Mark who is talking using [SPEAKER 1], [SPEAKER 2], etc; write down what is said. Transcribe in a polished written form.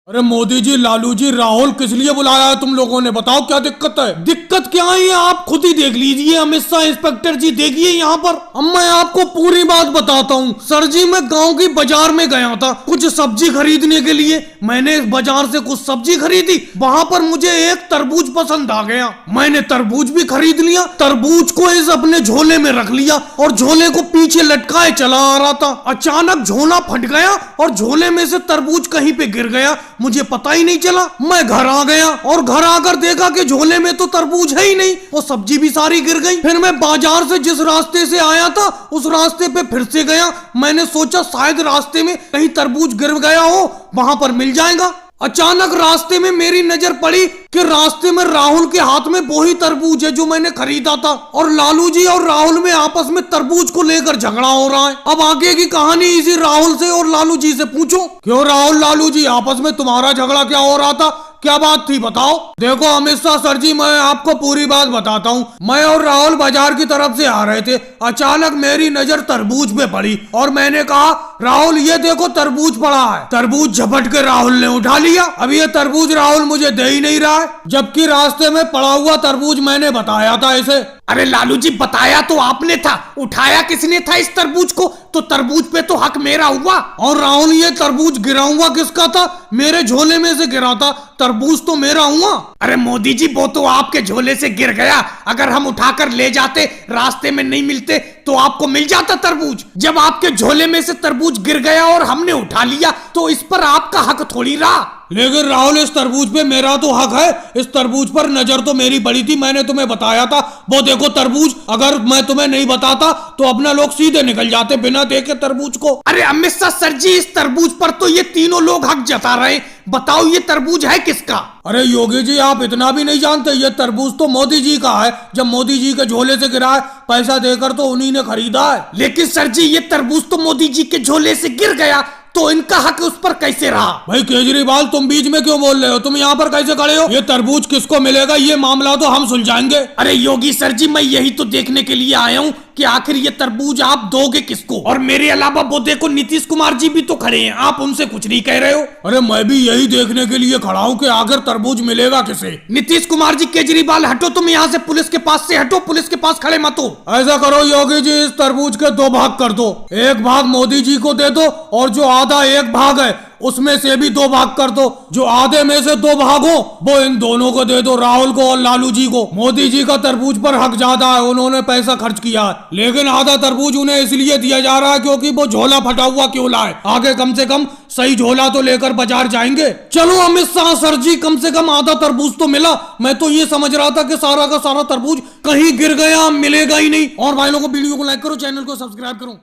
[SPEAKER 1] अरे मोदी जी, लालू जी, राहुल किस लिए बुलाया है तुम लोगों ने? बताओ क्या दिक्कत है? दिक्कत क्या है आप खुद ही देख लीजिए। अमित शाह इंस्पेक्टर जी देखिए यहाँ पर। अब मैं आपको पूरी बात बताता हूँ। सर जी, मैं गांव की बाजार में गया था कुछ सब्जी खरीदने के लिए। मैंने बाजार से कुछ सब्जी खरीदी, वहां पर मुझे एक तरबूज पसंद आ गया। मैंने तरबूज भी खरीद लिया, तरबूज को इस अपने झोले में रख लिया और झोले को पीछे लटकाए चला आ रहा था। अचानक झोला फट गया और झोले में से तरबूज कहीं पे गिर गया, मुझे पता ही नहीं चला। मैं घर आ गया और घर आकर देखा कि झोले में तो तरबूज है ही नहीं, वो सब्जी भी सारी गिर गई। फिर मैं बाजार से जिस रास्ते से आया था उस रास्ते पे फिर से गया। मैंने सोचा शायद रास्ते में कहीं तरबूज गिर गया हो, वहां पर मिल जाएगा। अचानक रास्ते में मेरी नजर पड़ी कि रास्ते में राहुल के हाथ में वही तरबूज है जो मैंने खरीदा था, और लालू जी और राहुल में आपस में तरबूज को लेकर झगड़ा हो रहा है। अब आगे की कहानी इसी राहुल से और लालू जी से पूछो। क्यों राहुल, लालू जी, आपस में तुम्हारा झगड़ा क्या हो रहा था? क्या बात थी बताओ। देखो अमित शाह सर जी, मैं आपको पूरी बात बताता हूँ। मैं और राहुल बाजार की तरफ से आ रहे थे, अचानक मेरी नजर तरबूज पे पड़ी और मैंने कहा राहुल ये देखो तरबूज पड़ा है। तरबूज झपट के राहुल ने उठा लिया। अब ये तरबूज राहुल मुझे दे ही नहीं रहा है, जबकि रास्ते में पड़ा हुआ तरबूज मैंने बताया था इसे।
[SPEAKER 2] अरे लालू जी, बताया तो आपने था, उठाया किसने था इस तरबूज को? तो तरबूज पे तो हक मेरा हुआ।
[SPEAKER 1] और राहुल ये तरबूज गिरा हुआ किसका था? मेरे झोले में से गिरा था, तरबूज तो मेरा हुआ।
[SPEAKER 2] अरे मोदी जी, वो तो आपके झोले से गिर गया। अगर हम उठाकर ले जाते, रास्ते में नहीं मिलते तो आपको मिल जाता तरबूज। जब आपके झोले में से तरबूज गिर गया और हमने उठा लिया तो इस पर आपका हक थोड़ी रहा।
[SPEAKER 1] लेकिन राहुल इस तरबूज पे मेरा तो हक है। इस तरबूज पर नजर तो मेरी पड़ी थी, मैंने तुम्हें बताया था। वो देखो तरबूज, अगर मैं तुम्हें नहीं बताता तो अपना लोग सीधे निकल जाते बिना देखे तरबूज को।
[SPEAKER 2] अरे अमित शाह सर जी, इस तरबूज पर तो ये तीनों लोग हक जता रहे। बताओ ये तरबूज है किसका?
[SPEAKER 1] अरे योगी जी, आप इतना भी नहीं जानते, ये तरबूज तो मोदी जी का है। जब मोदी जी के झोले से गिरा है, पैसा देकर तो उन्हीं ने खरीदा है।
[SPEAKER 2] लेकिन सर जी, ये तरबूज तो मोदी जी के झोले से गिर गया, तो इनका हक उस पर कैसे रहा?
[SPEAKER 1] भाई केजरीवाल, तुम बीच में क्यों बोल रहे हो? तुम यहाँ पर कैसे खड़े हो? ये तरबूज किसको मिलेगा, ये मामला तो हम सुलझाएंगे।
[SPEAKER 2] अरे योगी सर जी, मैं यही तो देखने के लिए आया हूँ कि आखिर ये तरबूज आप दोगे किसको। और मेरे अलावा वो देखो नीतीश कुमार जी भी तो खड़े हैं, आप उनसे कुछ नहीं कह रहे हो।
[SPEAKER 1] अरे मैं भी यही देखने के लिए खड़ा हूँ कि आखिर तरबूज मिलेगा किसे।
[SPEAKER 2] नीतीश कुमार जी, केजरीवाल, हटो तुम यहाँ से, पुलिस के पास से हटो, पुलिस के पास खड़े मत हो।
[SPEAKER 1] ऐसा करो योगी जी, इस तरबूज के दो भाग कर दो। एक भाग मोदी जी को दे दो और जो आधा एक भाग है उसमें से भी दो भाग कर दो। जो आधे में से दो भाग हो वो इन दोनों को दे दो, राहुल को और लालू जी को। मोदी जी का तरबूज पर हक ज्यादा है, उन्होंने पैसा खर्च किया है, लेकिन आधा तरबूज उन्हें इसलिए दिया जा रहा है क्योंकि वो झोला फटा हुआ क्यों लाए। आगे कम से कम सही झोला तो लेकर बाजार जाएंगे। चलो अमित शाह सर जी, कम से कम आधा तरबूज तो मिला। मैं तो ये समझ रहा था कि सारा का सारा तरबूज कहीं गिर गया, मिलेगा ही नहीं। और भाई लोगों को वीडियो को लाइक करो, चैनल को सब्सक्राइब करो।